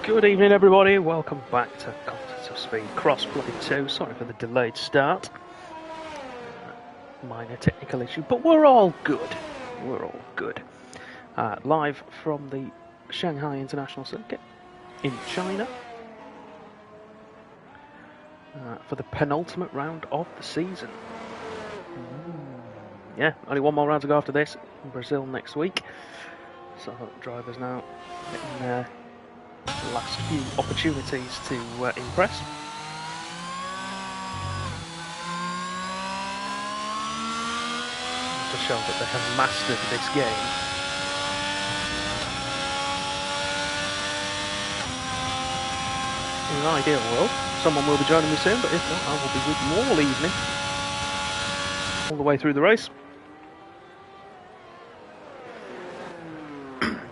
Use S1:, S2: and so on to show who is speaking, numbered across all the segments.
S1: Good evening everybody, welcome back to Competitive Speed Crossplay 2. Sorry for the delayed start. Minor technical issue, but we're all good. We're all good. Live from the Shanghai International Circuit in China for the penultimate round of the season. Yeah, only one more round to go after this in Brazil next week. So drivers now getting their last few opportunities to impress. To show that they have mastered this game. In an ideal world, someone will be joining me soon, but if not, I will be with you all evening, all the way through the race.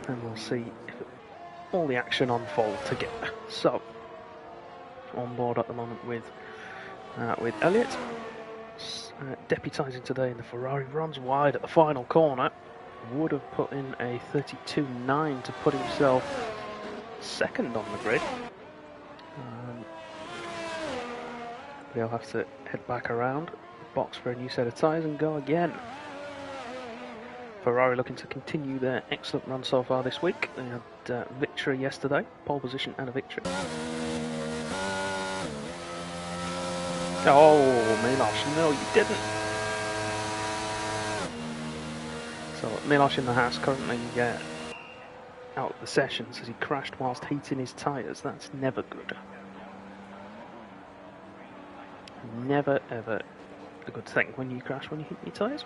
S1: And we'll see if all the action unfolds together. So, on board at the moment with Elliot. Deputising today in the Ferrari, runs wide at the final corner. Would have put in a 32.9 to put himself second on the grid. They'll have to head back around, box for a new set of tyres and go again. Ferrari looking to continue their excellent run so far this week. They had victory yesterday, pole position and a victory. Oh, Milos, no you didn't. So Milos in the house currently out of the sessions as he crashed whilst heating his tyres. That's never good. Never ever a good thing when you crash when you heat your tyres.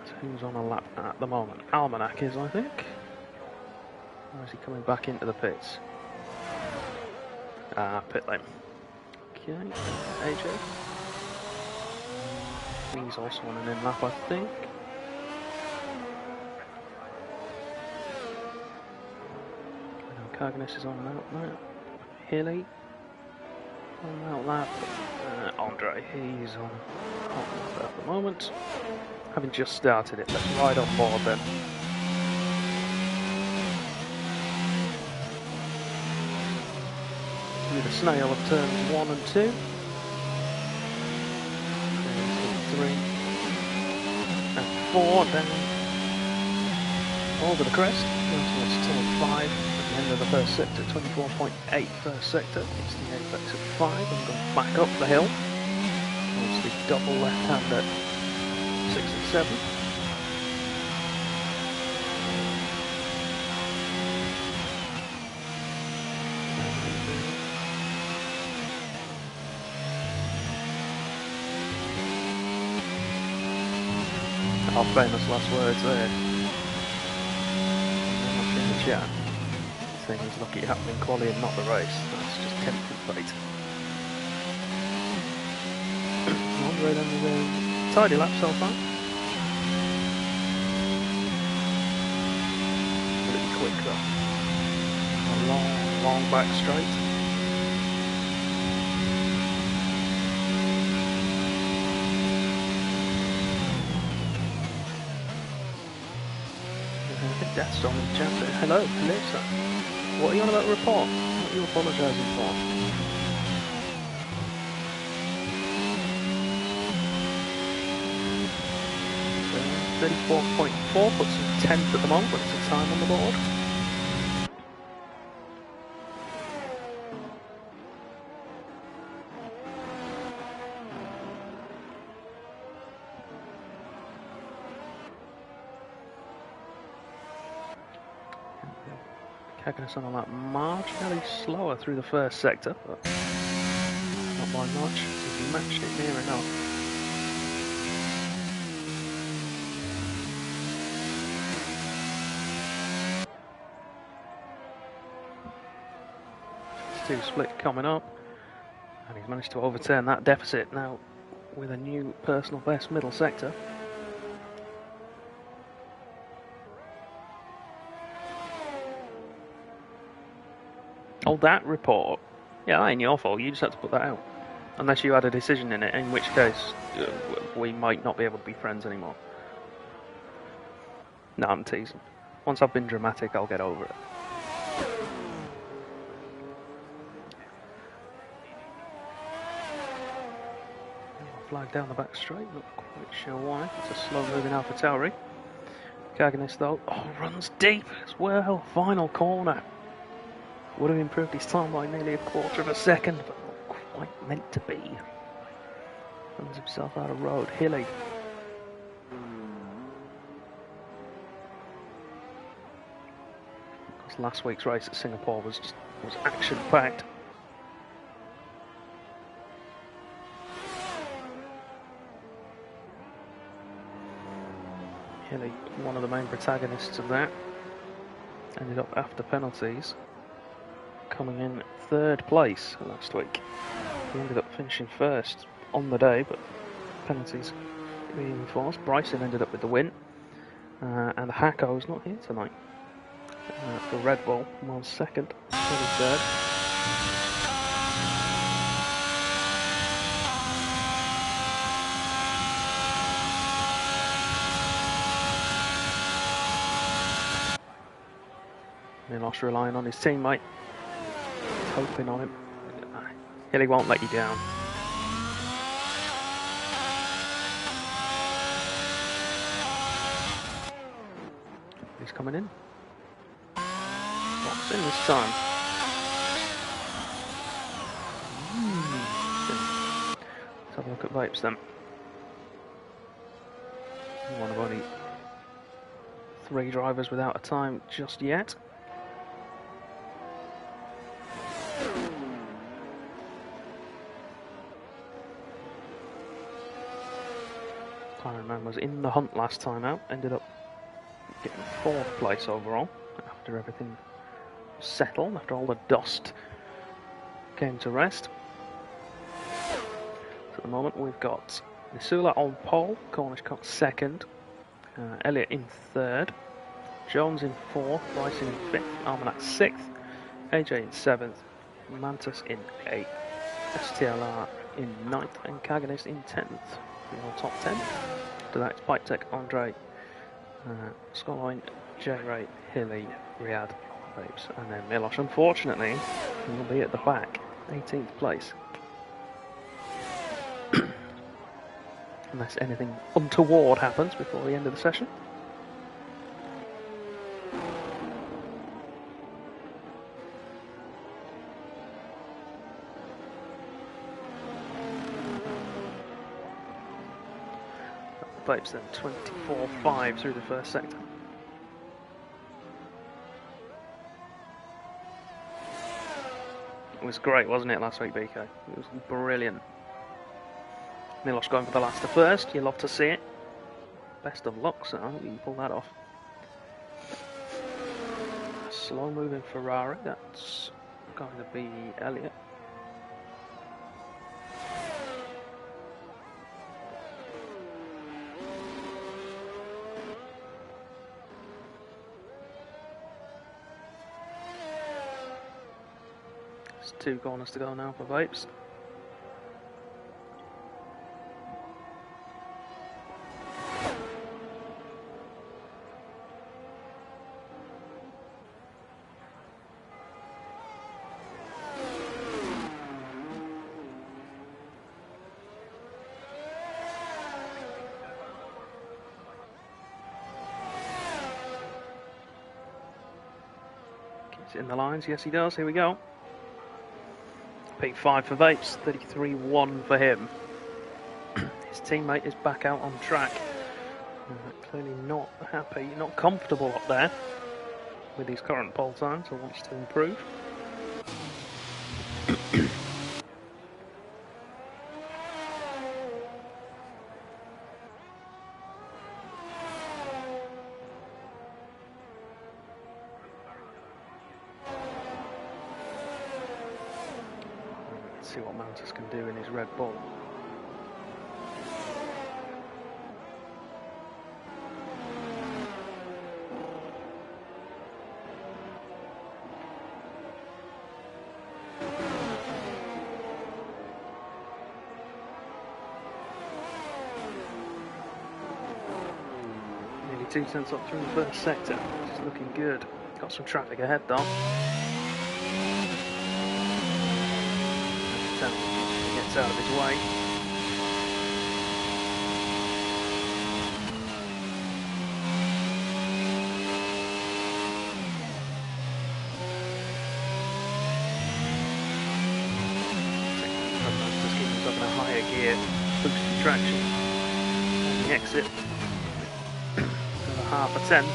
S1: So who's on a lap at the moment? Almanac is, I think. Or is he coming back into the pits? Pit lane. Okay, AJ. He's also on an in lap, I think. Carganis is on an out lap. Hilly on an out lap. Andre, he's on lap at the moment. Having just started it, let's ride on board then. With a snail of turns 1 and 2. 3 and 4 down over the crest. That's turn 5 at the end of the first sector. 24.8 first sector. It's the apex of 5 and going back up the hill. It's the double left hand at 6 and 7. Our famous last words there. In the chat, saying he's lucky it happened in quali and not the race. That's just tempting fate. Andre then with a tidy lap so far. Pretty quick though. A long back straight. Death Storm in the chat there. Hello, Lisa. What are you on about the report? What are you apologising for? So, 34.4 puts him 10th at the moment, but it's a time on the board. Carganis on a lap marginally slower through the first sector, but not by much. He matched it near enough. Two split coming up, and he's managed to overturn that deficit now with a new personal best middle sector. Oh, that report. Yeah, that ain't your fault. You just had to put that out. Unless you had a decision in it, in which case we might not be able to be friends anymore. No, I'm teasing. Once I've been dramatic, I'll get over it. Flag down the back straight, not quite sure why. It's a slow moving AlphaTauri. Kaganist though, runs deep as well. Final corner. Would have improved his time by nearly a quarter of a second, but not quite meant to be. Runs himself out of road. Hilly. Because last week's race at Singapore was action packed. Hilly, one of the main protagonists of that, ended up after penalties coming in third place last week. He ended up finishing first on the day, but penalties being enforced. Bryson ended up with the win, and Hacko's not here tonight for Red Bull. Was second, Hilly third. Milos relying on his teammate, hoping on him. Hilly won't let you down. He's coming in. What's in this time? Let's have a look at Vapes then. One of only 3 drivers without a time just yet. Ironman was in the hunt last time out, ended up getting 4th place overall after everything settled, after all the dust came to rest. So at the moment we've got Nisula on pole, Cornish cut second, Elliott in third, Jones in 4th, Bryson in 5th, Armanac 6th, AJ in 7th, Mantis in 8th, STLR in 9th, and Kaganist in 10th. Your top 10. To that, it's Pipe Tech, Andre, Scoreline, J-Ray, Hilly, Riyadh, Vapes, and then Milos. Unfortunately, he will be at the back, 18th place. Unless anything untoward happens before the end of the session. Vapes then 24.5 through the first sector. It was great, wasn't it, last week, BK? It was brilliant. Milos going for the last to first, you love to see it. Best of luck, so I hope you can pull that off. Slow moving Ferrari, that's going to be Elliott. There's 2 corners to go now for Vapes. Keeps it in the lines, yes he does, here we go. P5 for Vapes, 33.1 for him. His teammate is back out on track. Clearly not happy, not comfortable up there with his current pole time, so wants to improve. Let's see what Mantis can do in his Red Bull. 32 cents up through the first sector, which is looking good. Got some traffic ahead though. He gets out of his way. Just keep himself in a higher gear, boosting traction on the exit. Another half a tenth.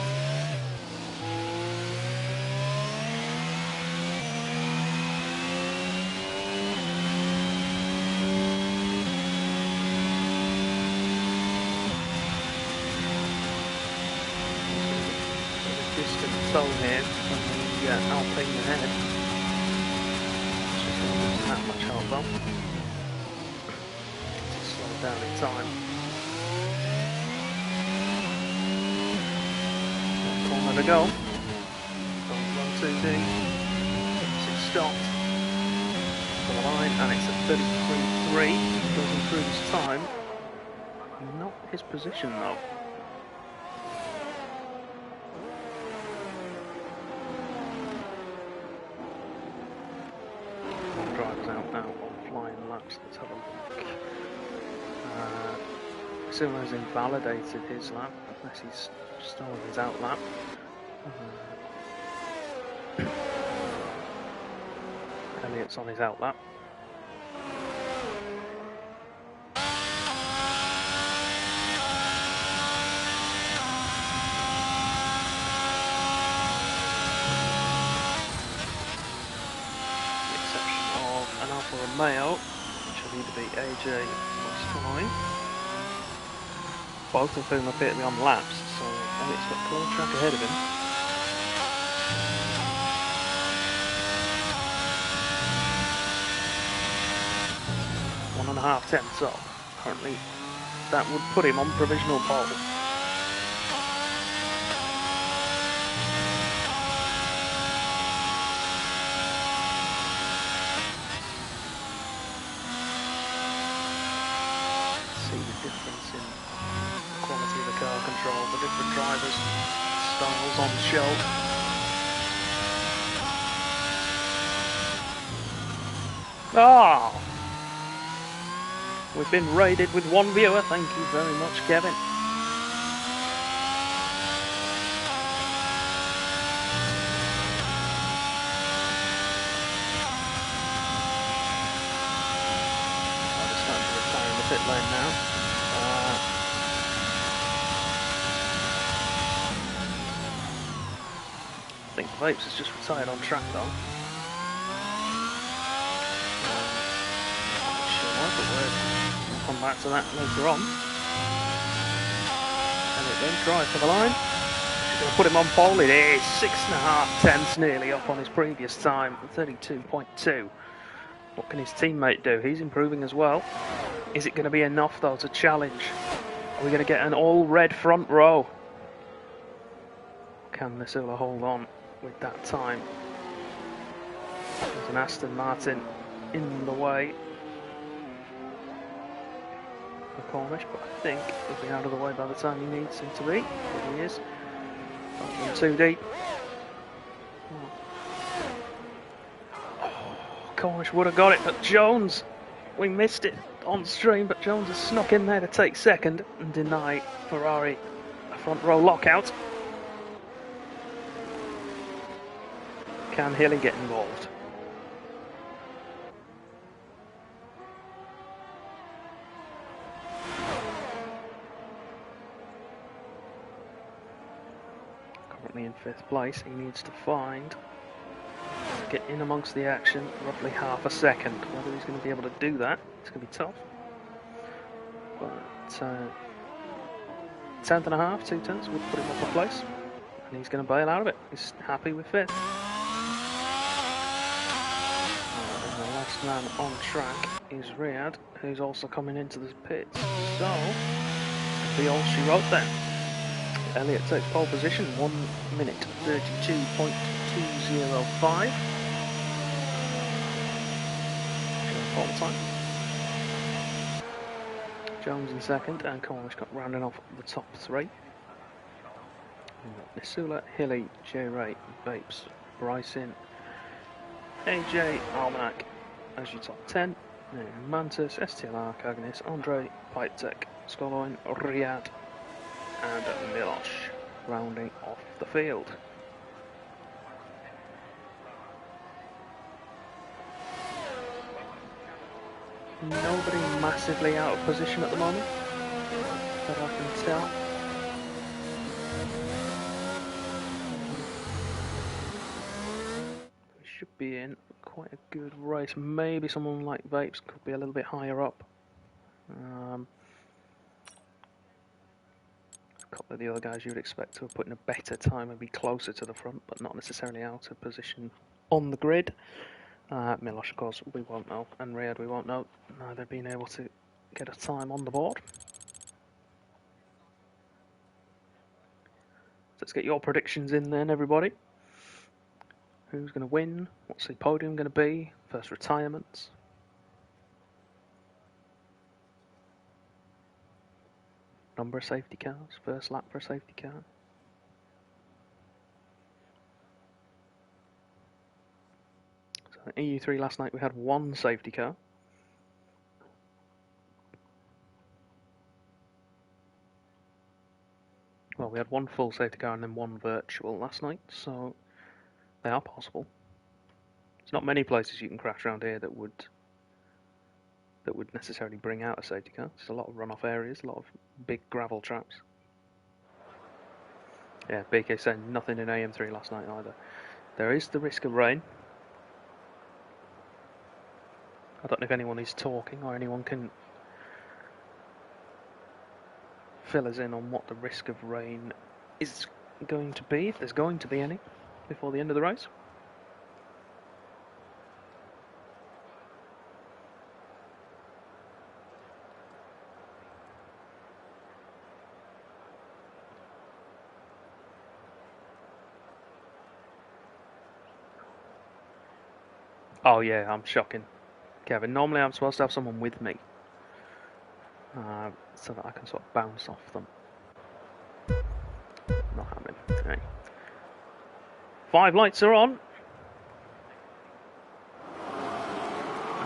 S1: Distant tone here from the Alpine ahead. It's just not losing that much help though. Just slow down in time. Corner to go. Run 2D. It's stopped. For the line, and it's a 33.3. He does improve his time. Not his position though. Let's have a look. Silva has invalidated his lap, unless he's stolen his out lap. Elliot's on his out lap. The exception of an Alfa Romeo. Either be AJ or Stein, both of whom appear to be on laps, so Elliot's got plenty of track ahead of him. One and a half tenths up. Currently, that would put him on provisional pole. Difference in quality of the car control, the different drivers, styles on show. Oh! We've been raided with one viewer, thank you very much, Kevin. I'm just starting to retire in the pit lane now. I think Vapes has just retired on track though. Not sure, but we'll come back to that later on. And it then drive for the line. She's going to put him on pole. It is 6.5 tenths nearly up on his previous time, 32.2. What can his teammate do? He's improving as well. Is it going to be enough though to challenge? Are we going to get an all red front row? Can Nisula hold on with that time? There's an Aston Martin in the way for Cornish, but I think he'll be out of the way by the time he needs him to be. Here he is. Too deep. Cornish would have got it, but Jones, we missed it on stream, but Jones has snuck in there to take second and deny Ferrari a front row lockout. Can Hilly get involved? Currently in 5th place, he needs to get in amongst the action, roughly half a second. Whether he's going to be able to do that, it's going to be tough. But 10th and a half, 2 tenths would put him up a place, and he's going to bail out of it. He's happy with 5th. And the last man on track is Riyadh, who's also coming into the pits. So, that'll be all she wrote then. Elliot takes pole position, 1 minute 32.205. Pole time. Jones in second, and Cornish got rounding off the top 3. We've got Nisula, Hilly, J-Ray, Vapes, Bryson, AJ, Almanac as your top 10. Then Mantis, STLR, Cagnis, Andre, Pipe Tech, Skoloin, Riyadh, and Milosh rounding off the field. Nobody massively out of position at the moment, that I can tell. We should be in quite a good race. Maybe someone like Vapes could be a little bit higher up. A couple of the other guys you would expect to have put in a better time and be closer to the front, but not necessarily out of position on the grid. Milosh, of course, we won't know, and Riyadh we won't know, neither being able to get a time on the board. Let's get your predictions in then, everybody. Who's going to win? What's the podium going to be? First retirements. Number of safety cars. First lap for a safety car. So in EU3 last night we had one safety car. Well, we had one full safety car and then one virtual last night, so they are possible. There's not many places you can crash around here that would necessarily bring out a safety car. There's a lot of runoff areas, a lot of big gravel traps. Yeah, BK said nothing in AM3 last night either. There is the risk of rain. I don't know if anyone is talking or anyone can fill us in on what the risk of rain is going to be, if there's going to be any, before the end of the race. Oh yeah, I'm shocking, Kevin. Normally I'm supposed to have someone with me, so that I can sort of bounce off them. Not happening. Okay. 5 lights are on.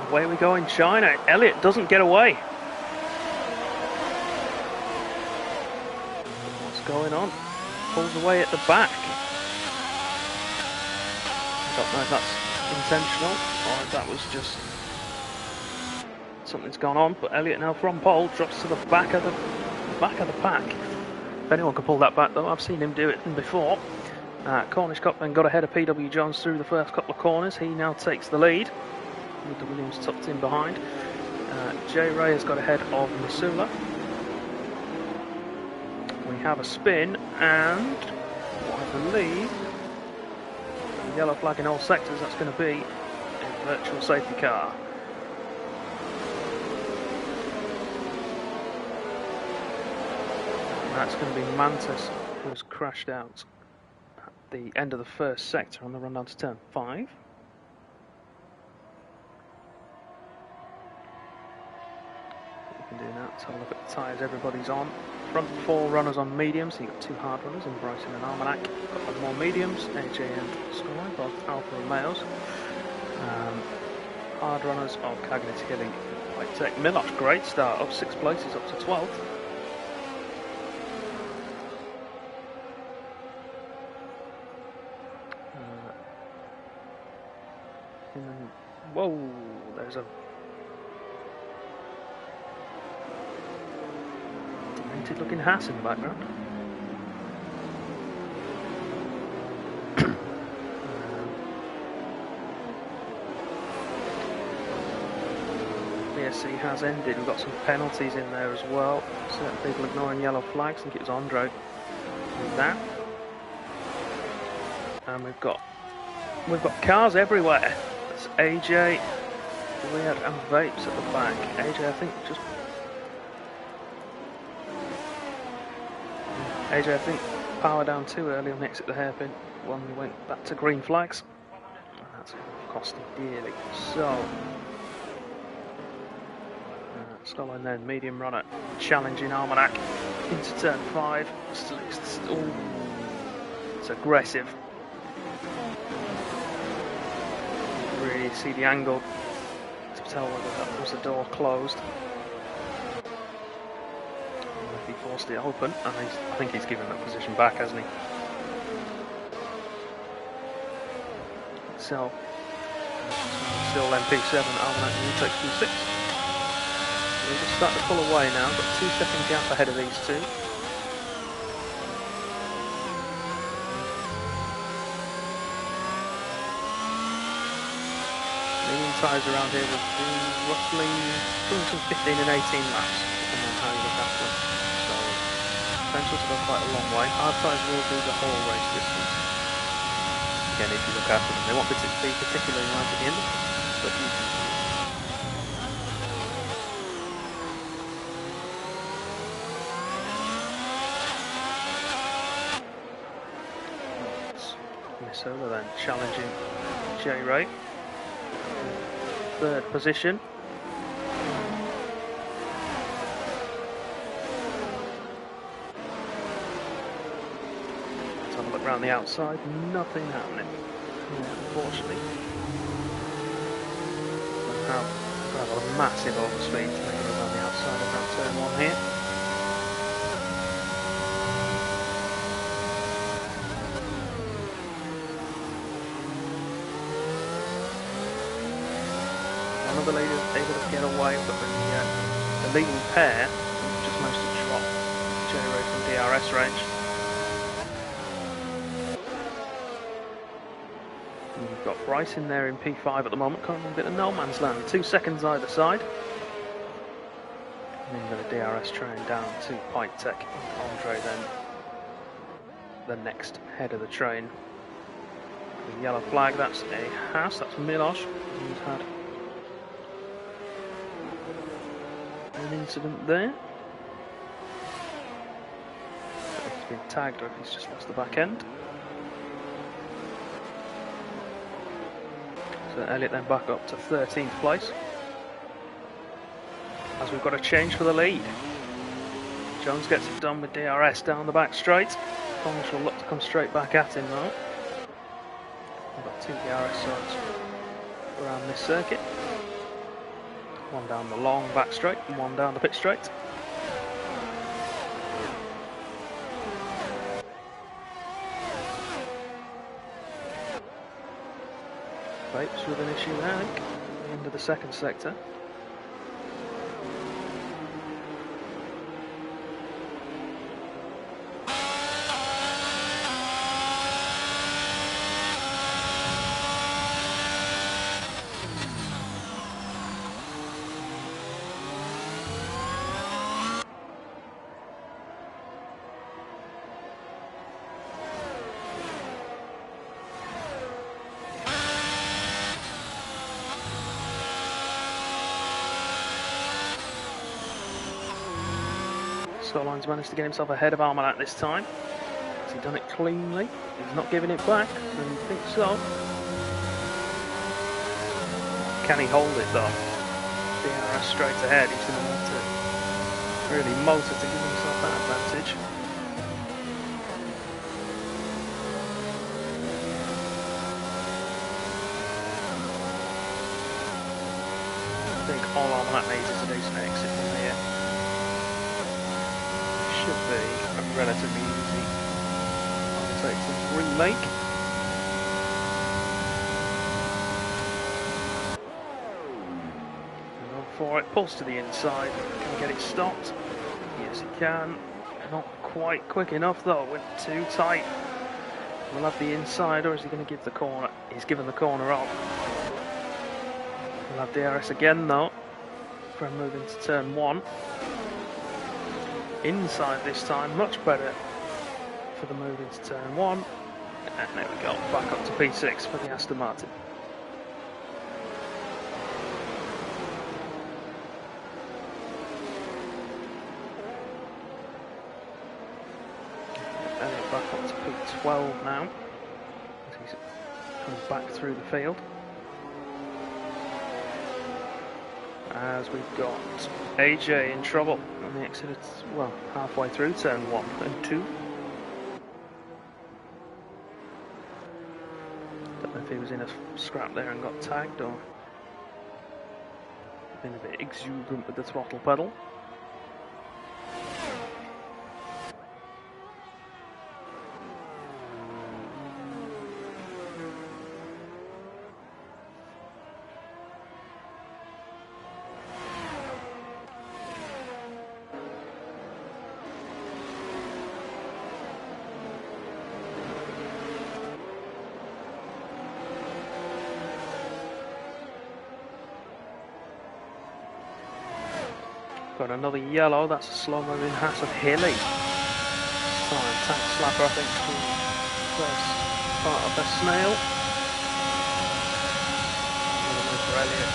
S1: Away we go in China. Elliott doesn't get away. What's going on? Pulls away at the back. I don't know if that's intentional or if that was just something's gone on, but Elliott now from pole drops to the back of the pack. If anyone can pull that back though, I've seen him do it before. Cornish Cup then got ahead of PW Jones through the first couple of corners. He now takes the lead with the Williams tucked in behind. J Ray has got ahead of Nisula. We have a spin and I believe the yellow flag in all sectors, that's going to be a virtual safety car. And that's going to be Mantis, who's crashed out at the end of the first sector on the run down to turn 5. What we can do now, let's have a look at the tyres everybody's on. Front 4 runners on mediums, so you've got 2 hard runners in Bryson and Almanac. A couple more mediums, AJ and Sky, both Alpha Romeos. Hard runners of Cagnis, Hilly, White Tech. Milosh, great start, up 6 places, up to 12th. Whoa, there's a demented looking Haas in the background. BSC has ended. We've got some penalties in there as well. Certain people ignoring yellow flags. I think it was Andre with that. And we've got cars everywhere. That's AJ, Riyadh and Vapes at the back. AJ, I think power down too early on the exit the hairpin when we went back to green flags. And that's going to cost him dearly. So, Scotland then, medium runner, challenging Almanac into turn 5. It's aggressive. Really see the angle to tell whether that was the door closed. If he forced it open, and I think he's given that position back, hasn't he? So, still MP7, Almanac New XP2. We'll just start to pull away now. Got a 2-second gap ahead of these two. Medium tyres around here would do roughly between 15 and 18 laps, depending on how you look after them. So, potential to go quite a long way. Hard tyres will do the whole race distance. Again, if you look after them, they won't be particularly light at the end, but you can. Minnesota then challenging J Ray. Third position. Let's have a look around the outside. Nothing happening, unfortunately. We'll have a massive overspeed to make it around the outside of that turn 1 here. Another lady was able to get away, but the leading pair just managed to drop J-Ray from DRS range. And you've got Bryce in there in P5 at the moment, kind of a bit of no man's land. 2 seconds either side. And then you've got a DRS train down to Pike Tech. Andre then the next head of the train. The yellow flag, that's a Haas, that's Milos. He's had an incident there. If he's been tagged or if he's just lost the back end. So Elliott then back up to 13th place. As we've got a change for the lead. Jones gets it done with DRS down the back straight. Collins will look to come straight back at him now. We've got 2 DRS zones around this circuit. One down the long back straight and one down the pit straight. Vapes with an issue there, I think, into the second sector. Stolline's managed to get himself ahead of Almanac this time. Has he done it cleanly? He's not giving it back. I don't think so. Can he hold it though? DRS straight ahead. He's going to want to really motor to give himself that advantage. I think all Almanac needs is a decent exit from here. Should be a relatively easy overtake to remake. And on for it, pulls to the inside. Can he get it stopped? Yes, he can. Not quite quick enough though, went too tight. We'll have the inside, or is he going to give the corner? He's given the corner up. We'll have DRS again though, for him moving to turn 1. Inside this time, much better for the move into turn 1. And there we go, back up to P6 for the Aston Martin. Elliott back up to P12 now, as he's come back through the field. As we've got AJ in trouble on the exit, well, halfway through turn 1 and 2. was in a scrap there and got tagged, or been a bit exuberant with the throttle pedal. Got another yellow, that's a slow moving Haas of Hilly. Tank slapper, I think, for the first part of the snail. For Elliott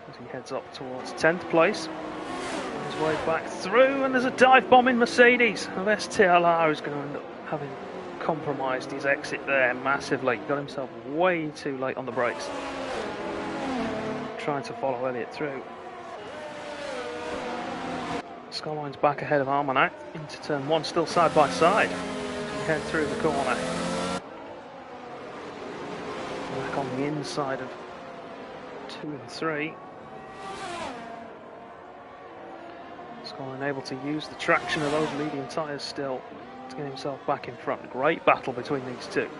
S1: as he heads up towards 10th place. On his way back through, and there's a dive bomb in Mercedes of STLR, who's going to end up having compromised his exit there massively. He got himself way too late on the brakes. Trying to follow Elliott through. Skyline's back ahead of Almanac into turn 1, still side by side. We head through the corner. Back on the inside of 2 and 3. Skyline able to use the traction of those leading tyres still to get himself back in front. Great battle between these two.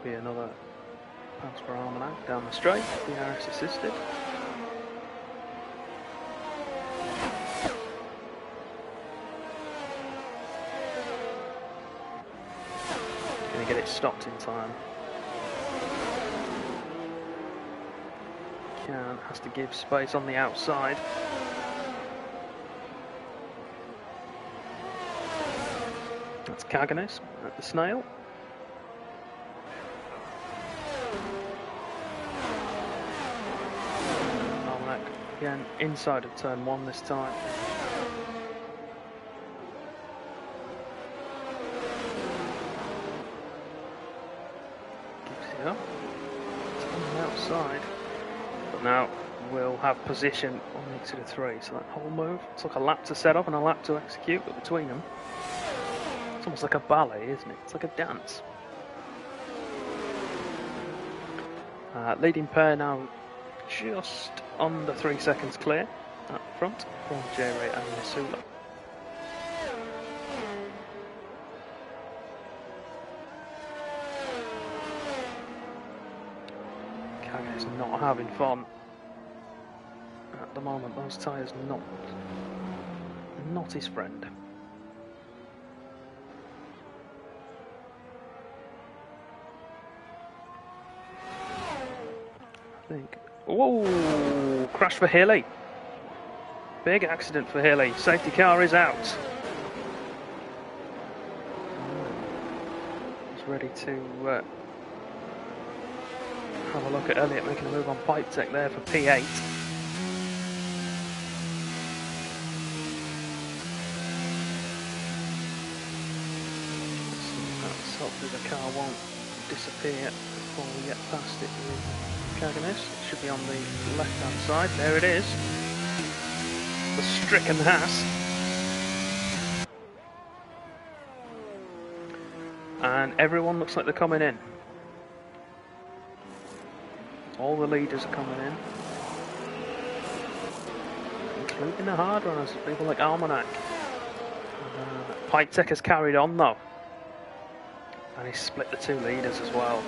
S1: Be another pass for Almanac down the straight, DRS assisted. Gonna get it stopped in time. Has to give space on the outside. That's Kaganis at the snail. Again, inside of turn 1 this time. Keeps it up. It's on the outside. But now we'll have position on the exit of 3. So that whole move, it's like a lap to set up and a lap to execute, but between them, it's almost like a ballet, isn't it? It's like a dance. Leading pair now just under 3 seconds clear at the front from J-Ray and Missoula. Kaga's not having fun at the moment. Those tyres not his friend. I think. Whoa! Crash for Hilly. Big accident for Hilly. Safety car is out. He's ready to have a look at Elliott making a move on pipe tech there for P8. Let's hope that the car won't disappear before we get past it with Kaganis. It should be on the left hand side. There it is. The stricken Haas. And everyone looks like they're coming in. All the leaders are coming in, including the hard runners, people like Almanac. Pipe Tech has carried on though, and he's split the 2 leaders as well.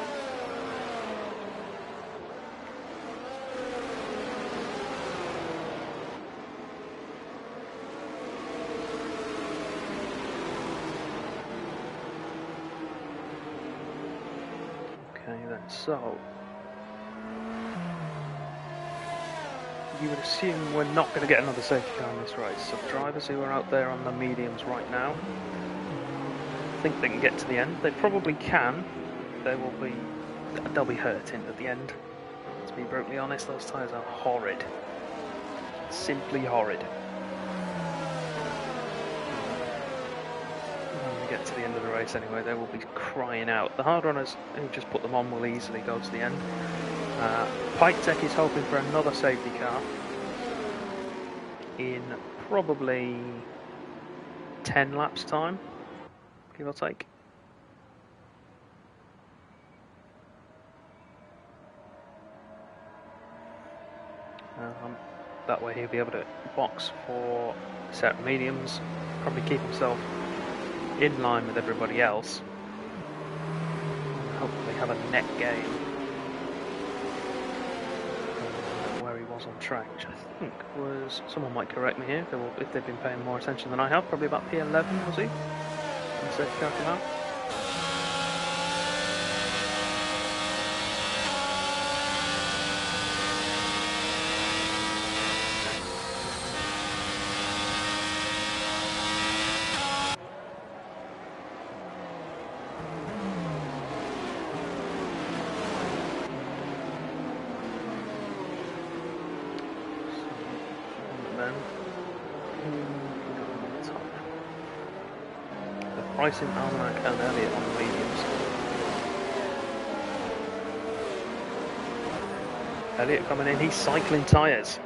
S1: Okay then, so you would assume we're not going to get another safety car in this race. So drivers who are out there on the mediums right now think they can get to the end. They probably can. They'll be hurting at the end. To be brutally honest, those tyres are horrid. Simply horrid. When we get to the end of the race anyway, they will be crying out. The hard runners who just put them on will easily go to the end. Pike Tech is hoping for another safety car in probably 10 laps time, give or take. That way he'll be able to box for a set of mediums, probably keep himself in line with everybody else, and hopefully have a net gain where he was on track, which I think was, someone might correct me here if they've been paying more attention than I have, probably about P11 was he? When the safety car came out. Pricing, Almanac and Elliott on the mediums. Elliott coming in, he's cycling tyres.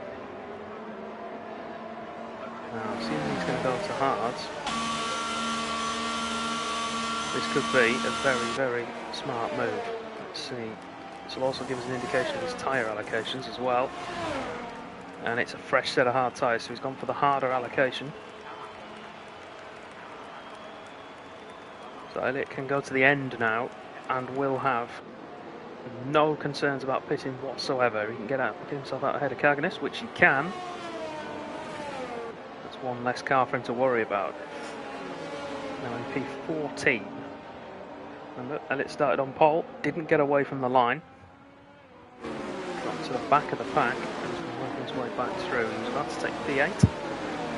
S1: Now, assuming he's going to go to hards, this could be a very, very smart move. Let's see. This will also give us an indication of his tyre allocations as well. And it's a fresh set of hard tyres, so he's gone for the harder allocation. So Elliott can go to the end now and will have no concerns about pitting whatsoever. He can get himself out ahead of Carganis, which he can. That's one less car for him to worry about. Now in P14. Remember, Elliott started on pole, didn't get away from the line. Dropped to the back of the pack and has been working his way back through. He was about to take P8.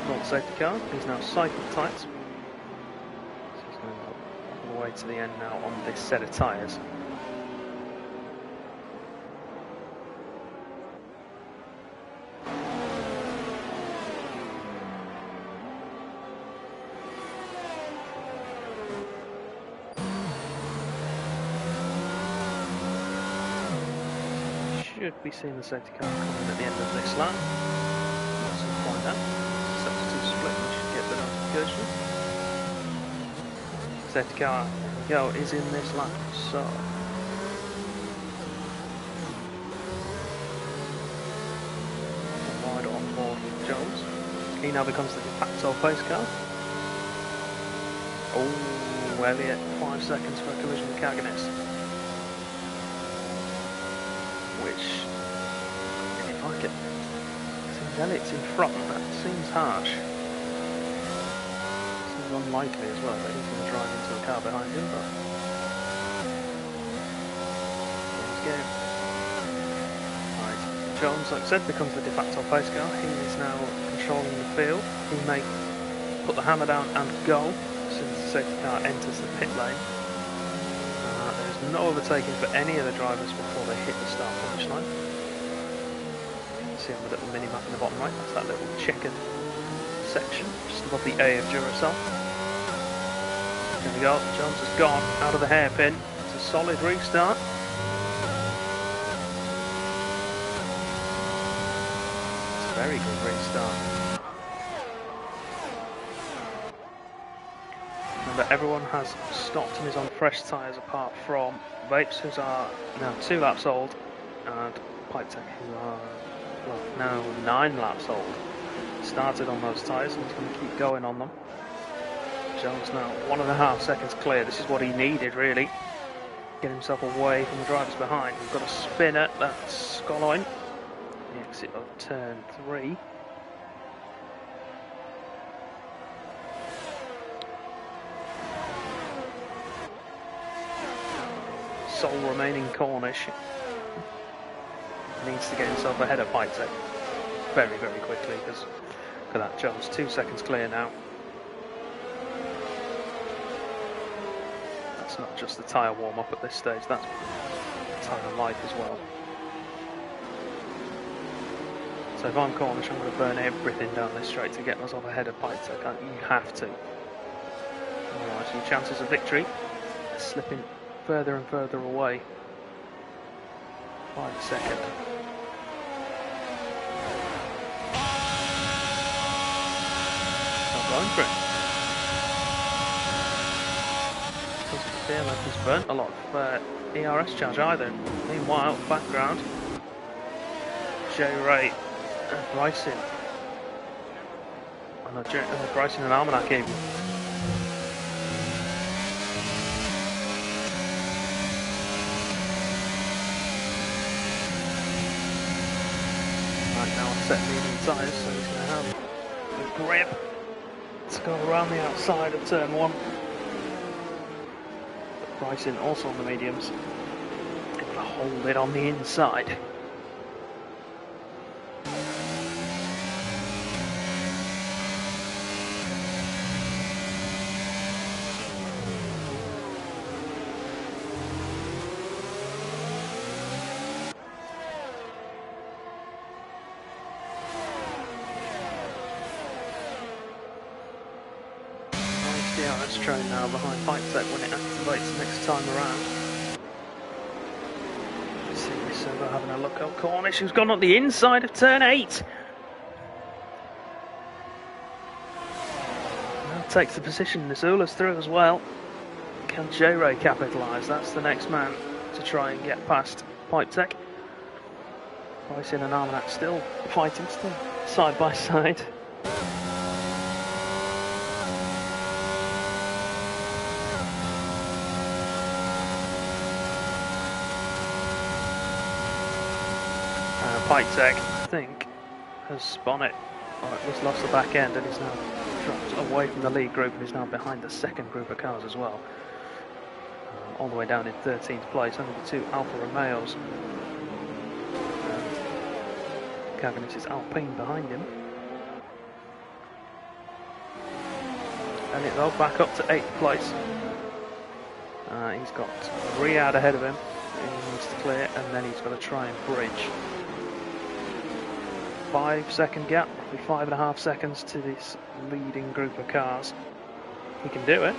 S1: Not the safety car. He's now cycled tight. Way to the end now on this set of tyres. Should be seeing the safety car coming at the end of this lap. Let's find out. Substitute split, we should get the notification. Safety car is in this lap, so wide on board with Jones. He now becomes the de facto pace car. Oh, Elliott, 5 seconds for a collision with Carganis. Which, if I get, seems Elliott's in front, that seems harsh. Unlikely as well that he's going to drive into a car behind him, but let's go. Right, Jones, like I said, becomes the de facto pace car. He is now controlling the field. He may put the hammer down and go as soon as the safety car enters the pit lane. There is no overtaking for any of the drivers before they hit the start finish line. See on the little mini map in the bottom right, that's that little checkered section just above the A of Duracell. There we go, Jones has gone out of the hairpin. It's a solid restart. It's a very good restart. Remember, everyone has stopped and is on fresh tyres apart from Vapes, who are now 2 laps old, and Pike Tech, who are now 9 laps old. Started on those tyres and he's going to keep going on them. Jones now 1.5 seconds clear. This is what he needed, really. Get himself away from the drivers behind. We've got a spinner, that's Scoloin. The exit of turn 3. Sole remaining Cornish needs to get himself ahead of Pike Tech. very, very quickly because look at that, Jones 2 seconds clear now. That's not just the tyre warm up at this stage, that's tyre life as well. So if I'm Cornish, I'm going to burn everything down this straight to get myself ahead of Pitek. You have to. Otherwise your chances of victory are slipping further and further away by the second. Not going for it. Doesn't feel like he's burnt a lot of ERS charge either. Meanwhile, background, J-Ray and Bryson. Oh no, Bryson and Almanac even. Right now on set medium tyres, so he's going to have the grip to go around the outside of turn 1. But Bryson also on the mediums, going to hold it on the inside. DRS train now behind Pitek when it activates next time around. See Servo having a look at Cornish, who's gone on the inside of turn 8. Now takes the position, Nisula's through as well. Can J-Ray capitalise? That's the next man to try and get past Pitek. Bryson and Armanac still fighting, still side by side. Pitek, I think, has spun it, or at least lost the back end, and is now dropped away from the lead group and is now behind the second group of cars as well. All the way down in 13th place, only the 2 Alfa Romeos. And Cavanis' Alpine behind him. And it though back up to 8th place. He's got Riyadh ahead of him, he needs to clear, and then he's got to try and bridge. 5-second gap, roughly 5.5 seconds to this leading group of cars. He can do it.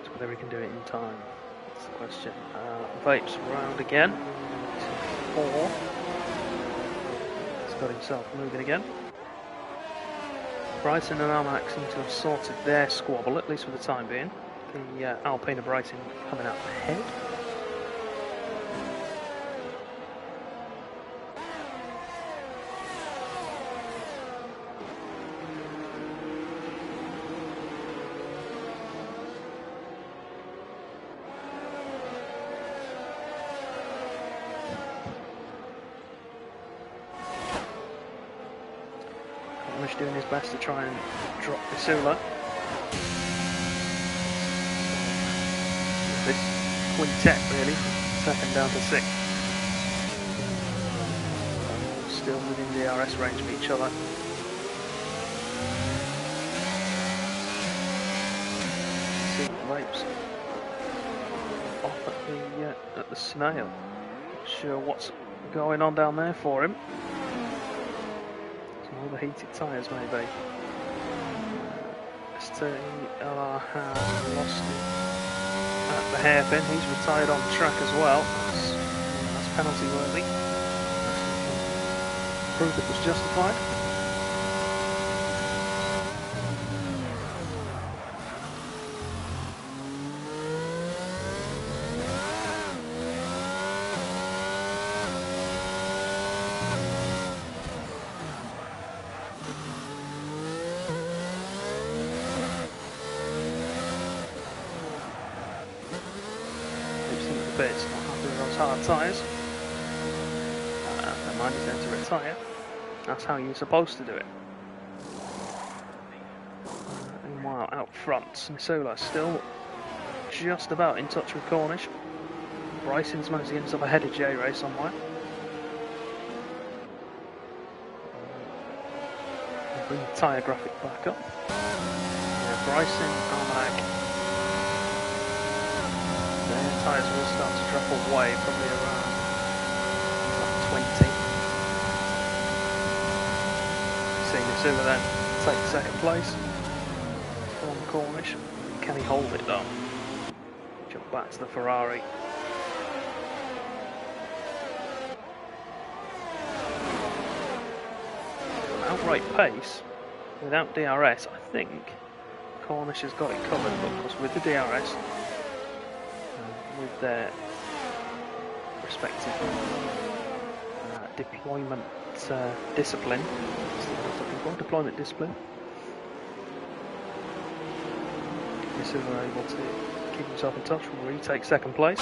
S1: So whether he can do it in time, that's the question. Vapes round again. 4. He's got himself moving again. Bryson and Armanac seem to have sorted their squabble, at least for the time being. The Alpine of Bryson coming out ahead. Doing his best to try and drop Nisula. This quintet really, from 2nd down to 6th. Still within DRS range of each other. See Rapes off at the snail. Not sure what's going on down there for him. Overheated tyres maybe. STLR has lost it at the hairpin. He's retired on track as well. That's penalty worthy. Proof it was justified. Bits not happy with those hard tyres. Never mind, he's going to retire. That's how you're supposed to do it. out front. Missoula still just about in touch with Cornish. Bryson's managed to get himself ahead of J-Ray somewhere. I'll bring the tyre graphic back up. Yeah, Bryson, Armagh. Their tyres will start to drop away, probably around 20. See Missoula then take second place from Cornish. Can he hold it though? Jump back to the Ferrari. Outright pace without DRS, I think Cornish has got it covered, but of course with the DRS, with their respective deployment discipline, deployment discipline, Missoula are able to keep himself in touch and retake second place.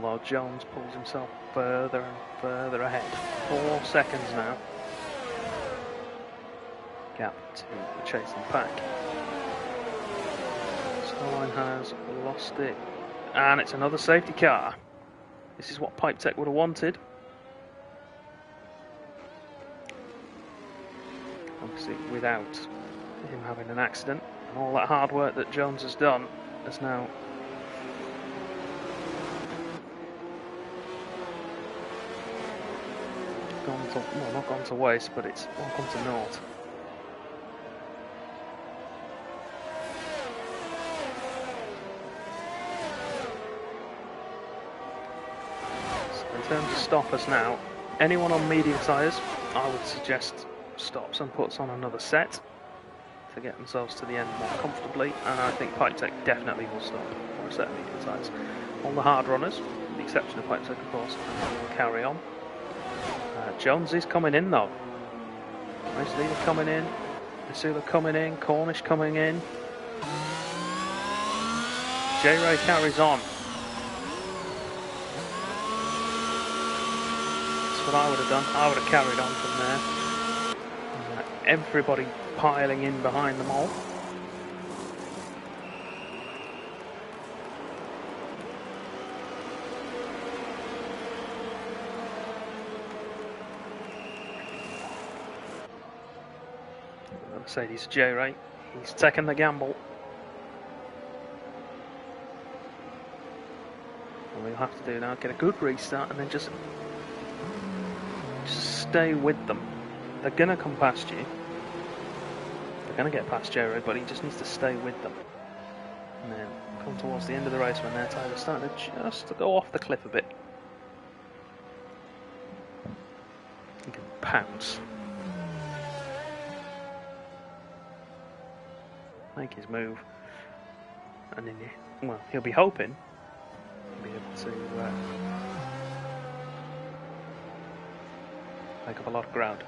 S1: While Jones pulls himself further and further ahead. 4 seconds now. Gap to the chasing pack. Starline has lost it. And it's another safety car. This is what Pipe Tech would have wanted. Obviously without him having an accident. And all that hard work that Jones has done has now gone to, well, not gone to waste, but it's all gone to naught. So in terms of stoppers now, anyone on medium tyres, I would suggest stops and puts on another set to get themselves to the end more comfortably, and I think Pipe Tech definitely will stop for a set of medium tyres. All the hard runners, with the exception of Pipe Tech of course, will carry on. Jones is coming in though. Race leader coming in. Missoula coming in. Cornish coming in. J-Ray carries on. That's what I would have done. I would have carried on from there. Everybody piling in behind them all. Mercedes J-Ray, he's taken the gamble. What we'll have to do now, get a good restart and then just stay with them. They're going to come past you. They're going to get past J-Ray, but he just needs to stay with them. And then come towards the end of the race when their tyres are starting to just go off the cliff a bit. He can pounce. Make his move, and then he'll be hoping he'll be able to make up a lot of ground.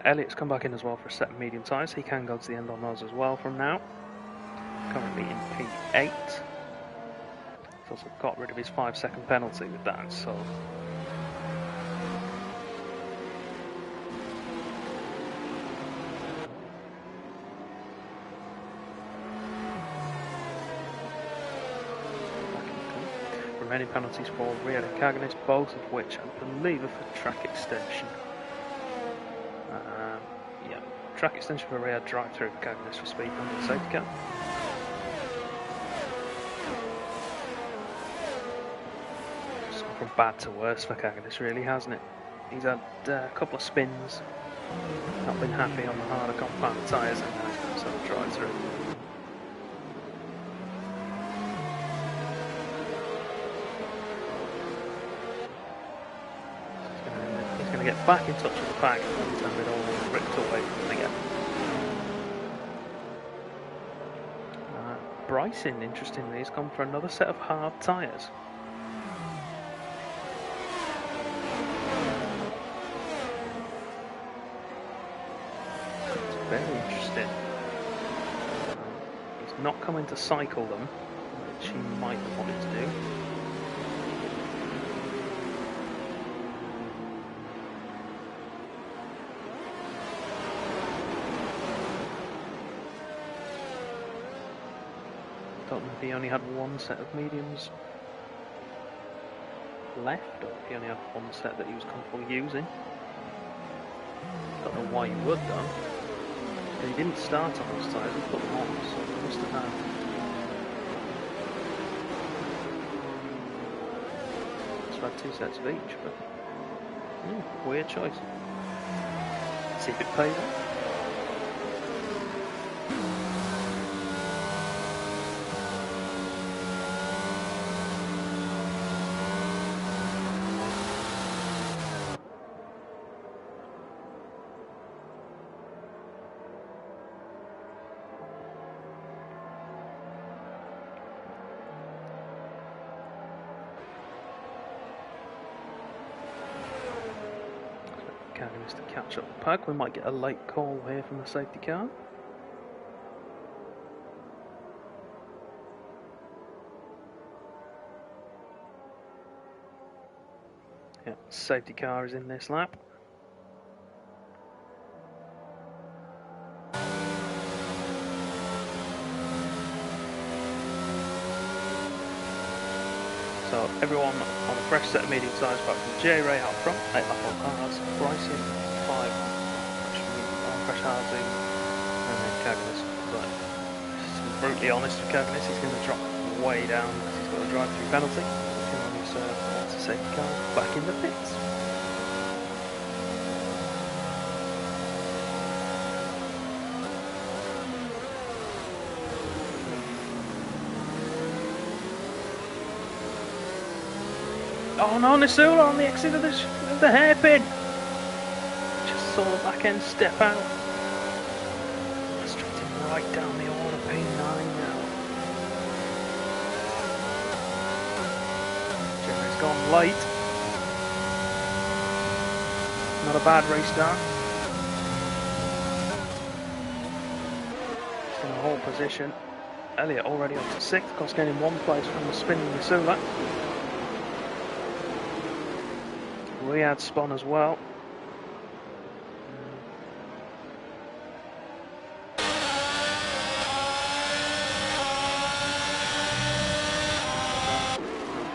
S1: Elliott's come back in as well for a set of medium tyres. He can go to the end on those as well from now. Currently in P8. He's also got rid of his 5-second penalty with that, so remaining penalties for rear antagonists, both of which I believe are for track extension. Yeah, track extension for rear, drive through antagonists for speed under the safety car. It's gone from bad to worse for Cagnis, really, hasn't it? He's had a couple of spins, not been happy on the harder compound tyres, and now he's got himself drive through. Get back in touch with the pack and it all ripped away from them again. Bryson, interestingly, has gone for another set of hard tyres. It's very interesting. He's not coming to cycle them. she might have wanted to do. Don't know if he only had one set of mediums left, or if he only had one set that he was comfortable using. Don't know why he would though. But he didn't start on those tyres, he put them on, so he must have had. Must have had 2 sets of each, but weird choice. See if it pays off. Is to catch up the pack. We might get a late call here from the safety car. Yeah, safety car is in this lap. So everyone on a fresh set of medium tyres apart from J Ray out front, 8 lap on hards, Bryson 5 on fresh hards in, and then Cagnes. But to be brutally honest with Cagnes, he's going to drop way down because he's got a drive-through penalty. He can only serve once a safety car back in the pits. Oh no, Nisula on the exit of the hairpin! Just saw the back end step out. Straight right down the order, P9 now. Jerry's gone late. Not a bad restart. He's in a whole position. Elliott already up to 6th, of course gaining 1 place from the spinning Nisula. We had spun as well.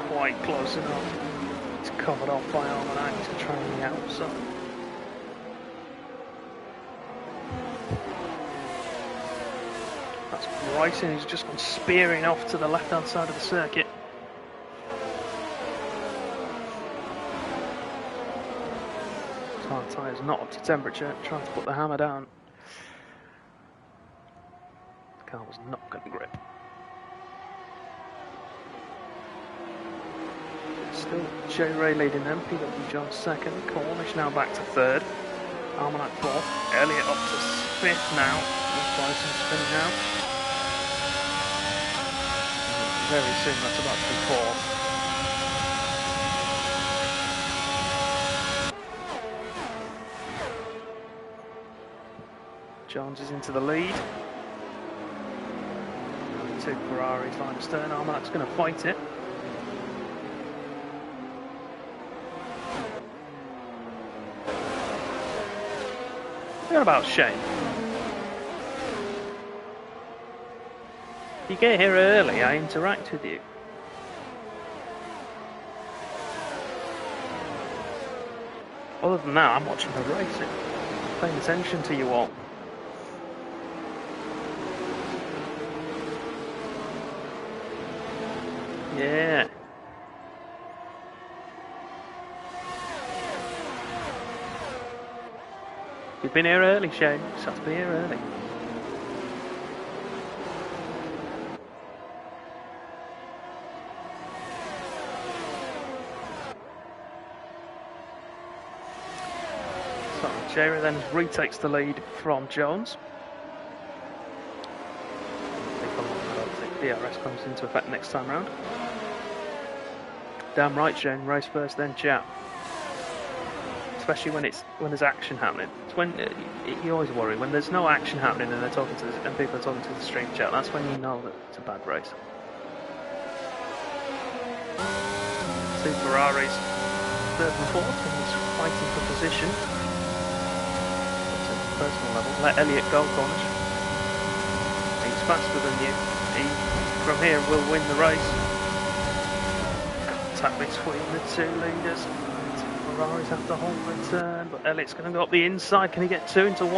S1: Quite close enough. It's covered off by Almanac to try on the outside. That's Bryson who's just gone spearing off to the left hand side of the circuit. Tyres not up to temperature, trying to put the hammer down. The car was not going to grip. Still J Ray leading them, PW John 2nd, Cornish now back to 3rd, Almanac 4th, Elliott up to 5th now, with Bryson spinning out. Very soon that's about to be 4th. Jones is into the lead. 2 Ferraris line astern. Almanac's going to fight it. What about Shane? If you get here early, I interact with you. Other than that, I'm watching the racing. Paying attention to you all. Yeah. You've been here early, Shane. You just have to be here early. So, Jerry then retakes the lead from Jones. I don't think DRS comes into effect next time round. Damn right, Shane. Race first, then chat. Especially when there's action happening. It's when you always worry when there's no action happening and they're talking to and people are talking to the stream chat. That's when you know that it's a bad race. two Ferraris, third and fourth, and he's fighting for position. That's at a personal level. Let Elliott go, Cornish. He's faster than you. He, from here, will win the race. Contact between the two leaders. Ferraris have to hold the turn, but Elliott's going to go up the inside. Can he get 2 into 1?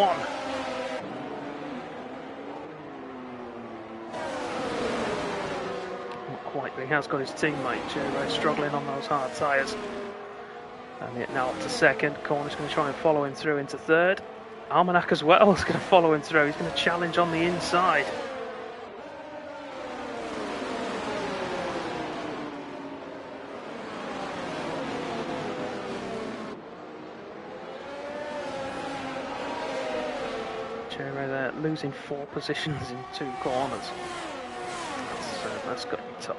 S1: Not quite, but he has got his teammate. Jerry struggling on those hard tyres. Elliott now up to second. Cornish going to try and follow him through into third. Almanac as well is going to follow him through. He's going to challenge on the inside. They're losing 4 positions in 2 corners. That's got to be tough.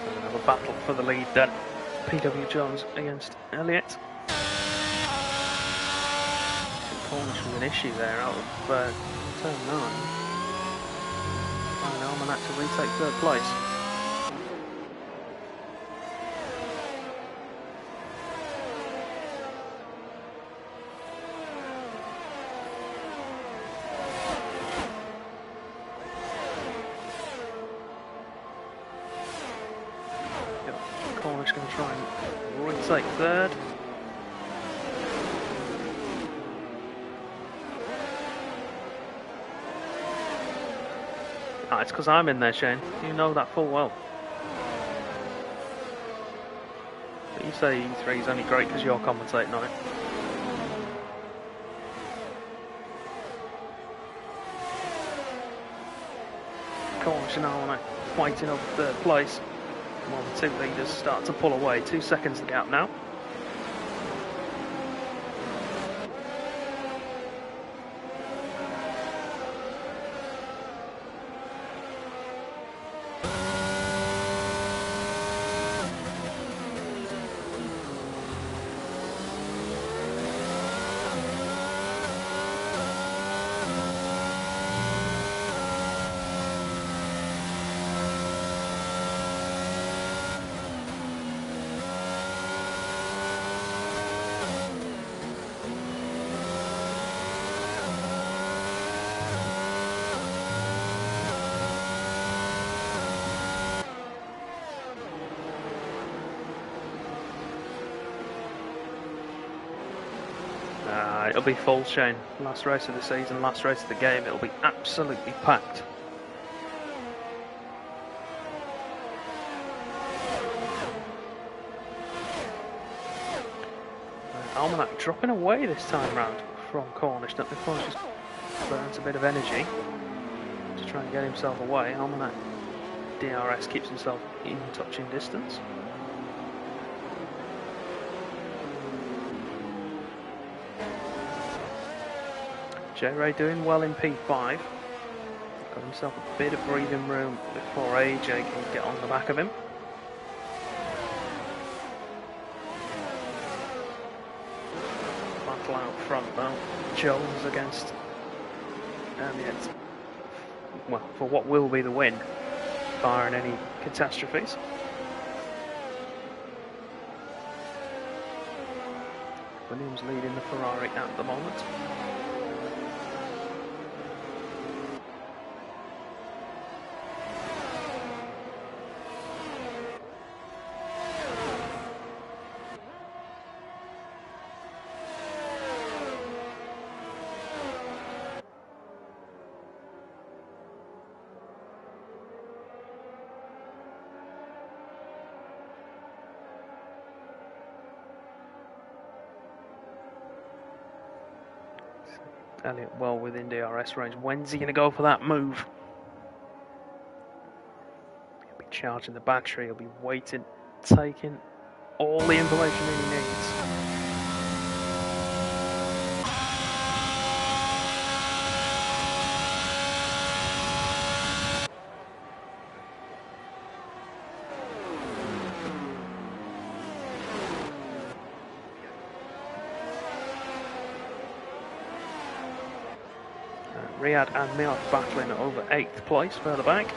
S1: So another battle for the lead then. PW Jones against Elliott. Cornish with an issue there out of turn 9. Fine Almanac to retake third place. Cornish going to try and retake third. Ah, it's because I'm in there, Shane. You know that full well. But you say E3 is only great because you're commentating on it. Cornish and Almanac fighting over third place. While the two leaders start to pull away. 2 seconds the gap now. It'll be full, Shane. Last race of the season, last race of the game. It'll be absolutely packed. Almanac dropping away this time round from Cornish. Don't think Cornish just burns a bit of energy to try and get himself away. Almanac DRS keeps himself in touching distance. J-Ray doing well in P5. Got himself a bit of breathing room before AJ can get on the back of him. Battle out front though. Jones against Elliott. Well, for what will be the win, barring any catastrophes. Williams leading the Ferrari at the moment. Elliott well within DRS range. When's he going to go for that move? He'll be charging the battery, he'll be waiting, taking all the information that he needs. Riyadh and Miak battling over 8th place further back.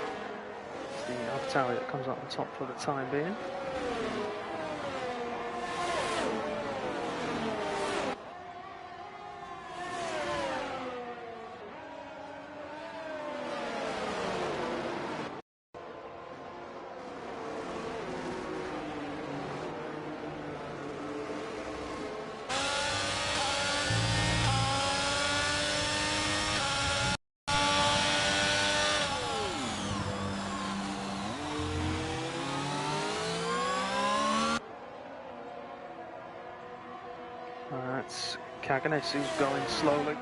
S1: It's the AlphaTauri that comes out on top for the time being. That's Kaganes who's going slowly.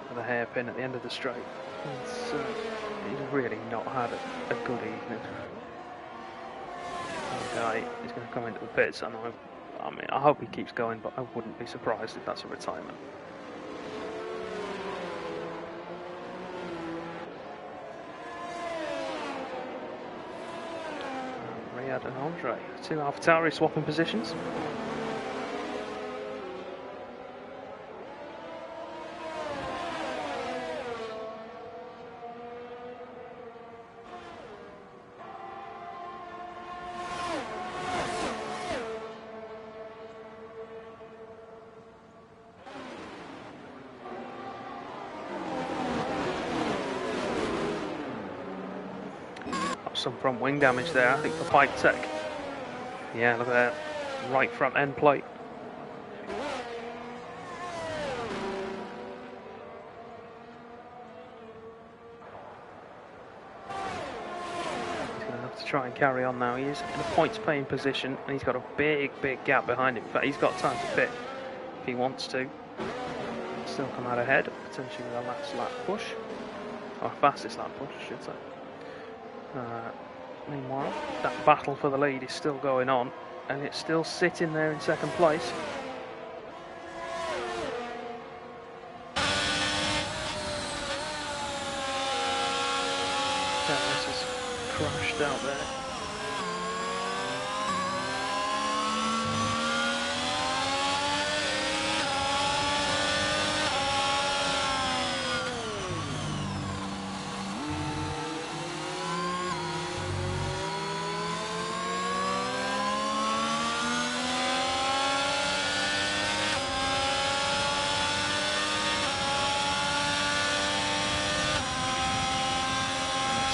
S1: With a hairpin at the end of the straight. He's really not had a good evening. The guy is going to come into the pits, and I hope he keeps going, but I wouldn't be surprised if that's a retirement. Riyadh and Andre, two AlphaTauri swapping positions. Some front wing damage there, I think, for Bike Tech. Yeah, look at that. Right front end plate. He's going to have to try and carry on now. He is in a points paying position, and he's got a big gap behind him. In fact, he's got time to pit if he wants to. Still come out ahead, potentially with a last lap push. Or fastest lap push, I should say. Meanwhile, that battle for the lead is still going on, and it's still sitting there in second place. This has crashed out there.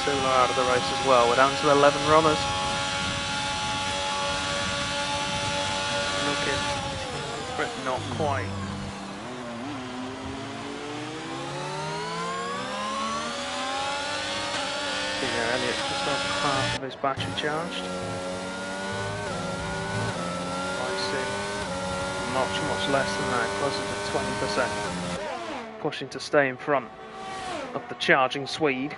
S1: Out of the race as well. We're down to 11 runners. Looking, but not quite. Yeah, Elliott's just over half of his battery charged. Much less than that, closer to 20%. Pushing to stay in front of the charging Swede.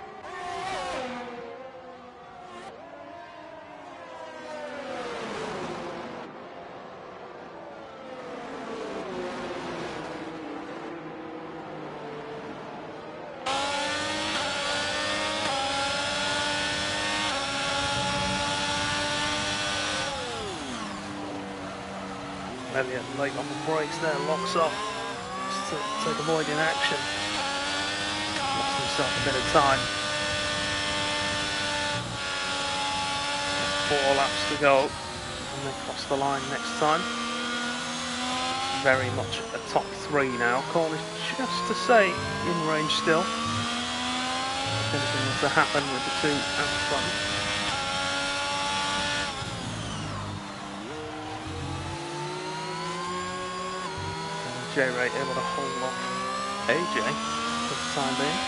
S1: Elliott late on the brakes there, locks off to avoiding action. Lost himself a bit of time. 4 laps to go, and they cross the line next time. Very much a top 3 now. Cornish just to say in range still. If anything was to happen with the 2 out front. J-Ray able to hold off AJ for the time being.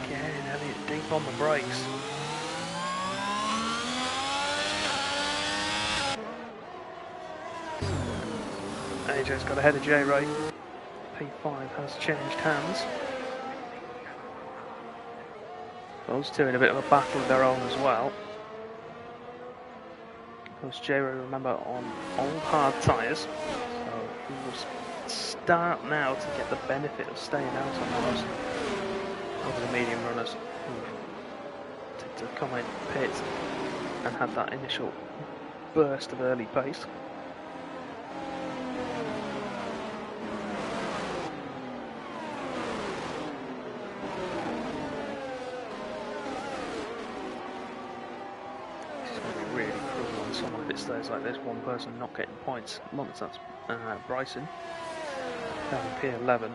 S1: Again, Elliott deep on the brakes. AJ's got ahead of J-Ray. P5 has changed hands. Those two in a bit of a battle of their own as well. Because J-Ray, remember, on old hard tyres, so he will start now to get the benefit of staying out on those over the medium runners who wanted to come in pit and had that initial burst of early pace. Stays like this, one person not getting points. At the moment, that's Bryson down in P11.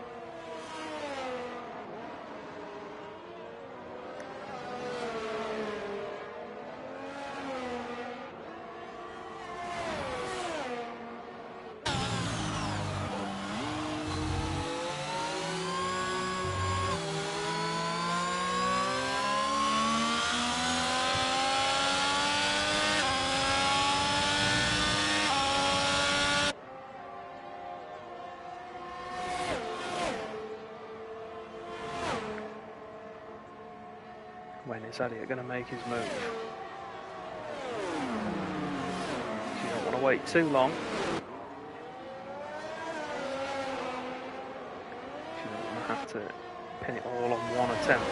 S1: When is Elliot going to make his move? You don't want to wait too long. You don't want to have to pin it all on one attempt.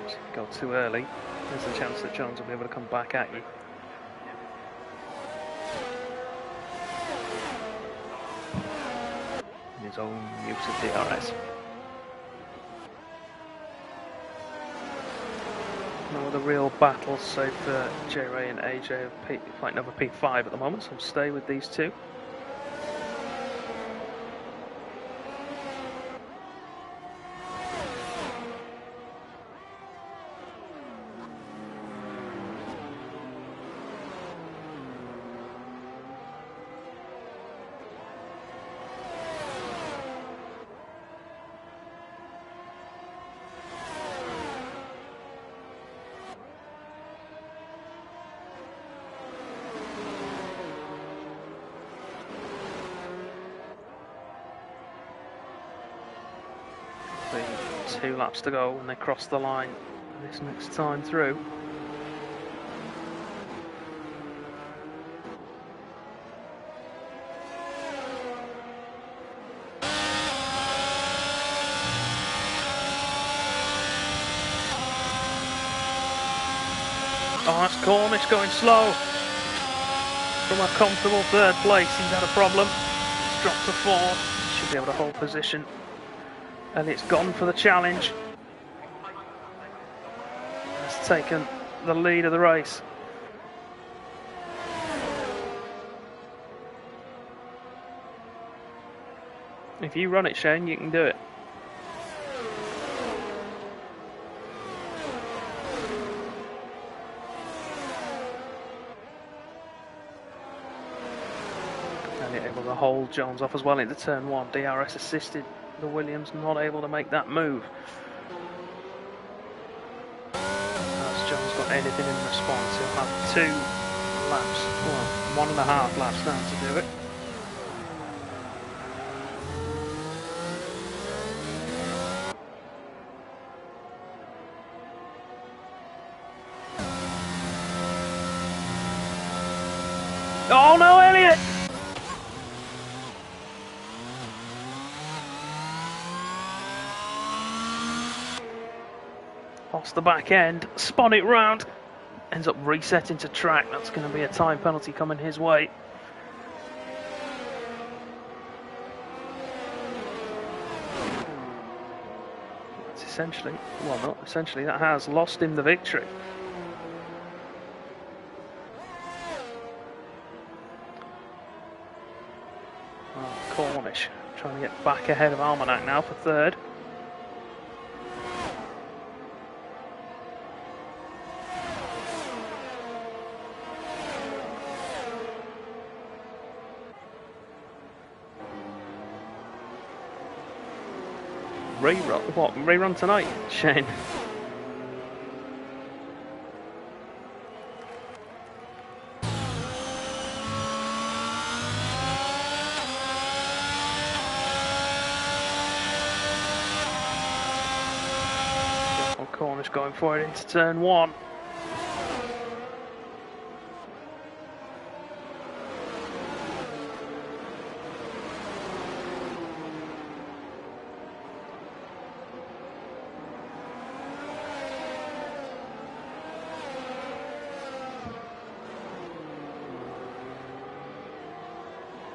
S1: If you go too early, there's a chance that Jones will be able to come back at you. In his own use of DRS. No other real battles save for J-Ray and AJ fighting over P5 at the moment, so we'll stay with these two. Two laps to go when they cross the line this next time through. Oh, that's Cornish going slow. From a comfortable third place, he's had a problem. He's dropped to fourth. Should be able to hold position. And it's gone for the challenge. It's taken the lead of the race. If you run it, Shane, you can do it. And you're able to hold Jones off as well into turn one. DRS assisted. The Williams not able to make that move. Has Jones got anything in response? He'll have 2 laps, well, 1.5 laps now to do it. Oh no, Elliot! Lost the back end, spun it round, ends up resetting to track. That's going to be a time penalty coming his way. That's essentially, well not essentially, that has lost him the victory. Oh, Cornish trying to get back ahead of Almanac now for third. Rerun? What? Rerun tonight, Shane? Cornish going for it into turn one.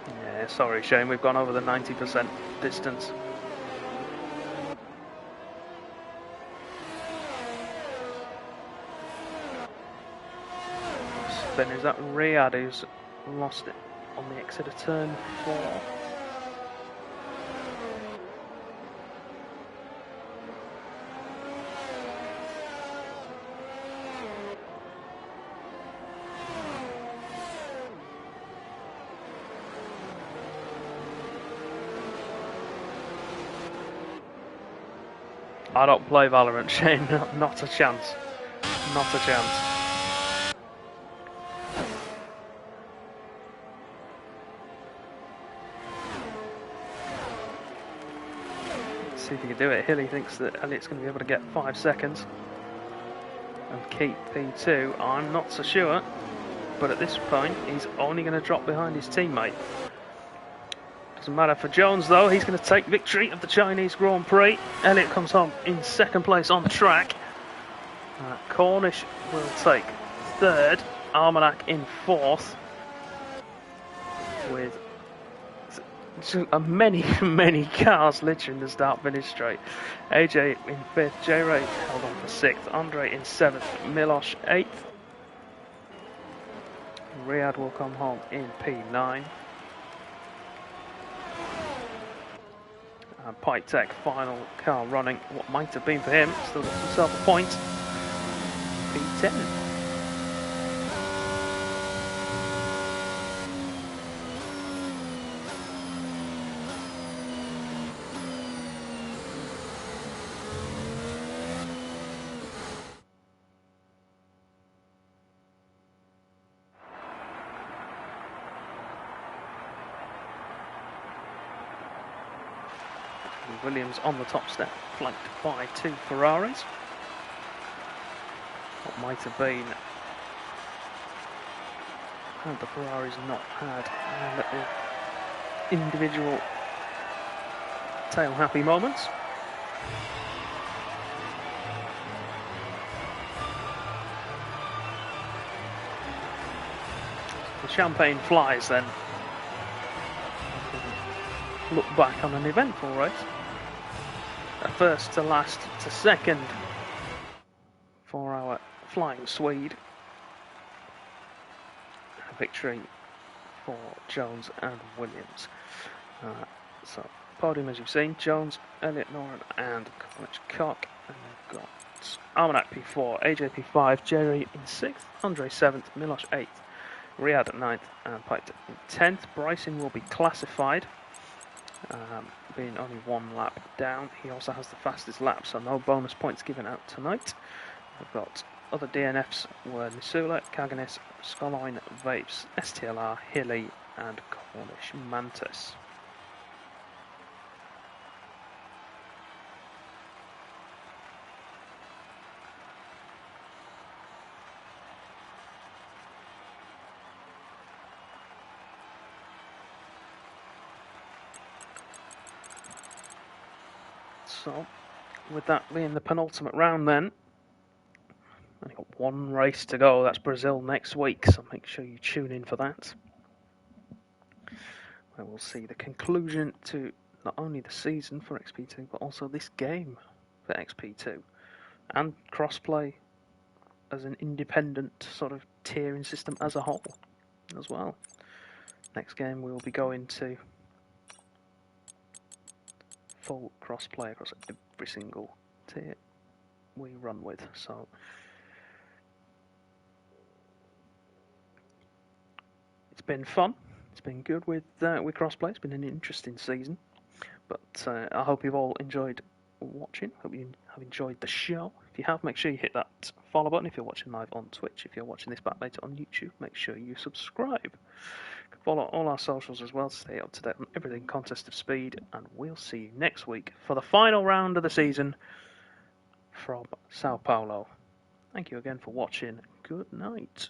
S1: Yeah, sorry Shane, we've gone over the 90% distance. Then is that Riyadh who's lost it on the exit of turn 4. I don't play Valorant, Shane. Not a chance. Not a chance. Let's see if he can do it. Hilly thinks that Elliott's going to be able to get 5 seconds and keep P2. I'm not so sure, but at this point he's only going to drop behind his teammate. Doesn't matter for Jones though, he's going to take victory of the Chinese Grand Prix. Elliott comes home in 2nd place on track. Cornish will take 3rd, Almanac in 4th, with many cars literally in the start-finish straight. AJ in 5th, J-Ray held on for 6th, Andre in 7th, Milosh 8th. Riyadh will come home in P9. And Pike Tech, final car running, what might have been for him, still got himself a point. P10. Williams on the top step, flanked by 2 Ferraris. What might have been, had the Ferraris not had little individual tail happy moments. The champagne flies then. Look back on an eventful race. A 1st to last to 2nd for our flying Swede. A victory for Jones and Williams. So podium as you've seen, Jones, Elliott Noren and College Cock. And we've got Almanac P4, AJ P5, Jerry in 6th, Andre 7th, Milosh 8th, Riyadh 9th and Pike in 10th. Bryson will be classified. Being only 1 lap down. He also has the fastest lap, so no bonus points given out tonight. We've got other DNFs were Nisula, Kaganis, Skoloin, Vapes, STLR, Hilly and Cornish Mantis. So, with that being the penultimate round then, only got 1 race to go, that's Brazil next week, so make sure you tune in for that. Where we'll see the conclusion to not only the season for XP2, but also this game for XP2, and crossplay as an independent sort of tiering system as a whole as well. Next game we will be going to full cross-play across every single tier we run with. So it's been fun. It's been good with cross-play. It's been an interesting season. But I hope you've all enjoyed watching. Hope you have enjoyed the show. If you have, make sure you hit that follow button if you're watching live on Twitch. If you're watching this back later on YouTube, make sure you subscribe. You can follow all our socials as well to stay up to date on everything Contest of Speed. And we'll see you next week for the final round of the season from Sao Paulo. Thank you again for watching. Good night.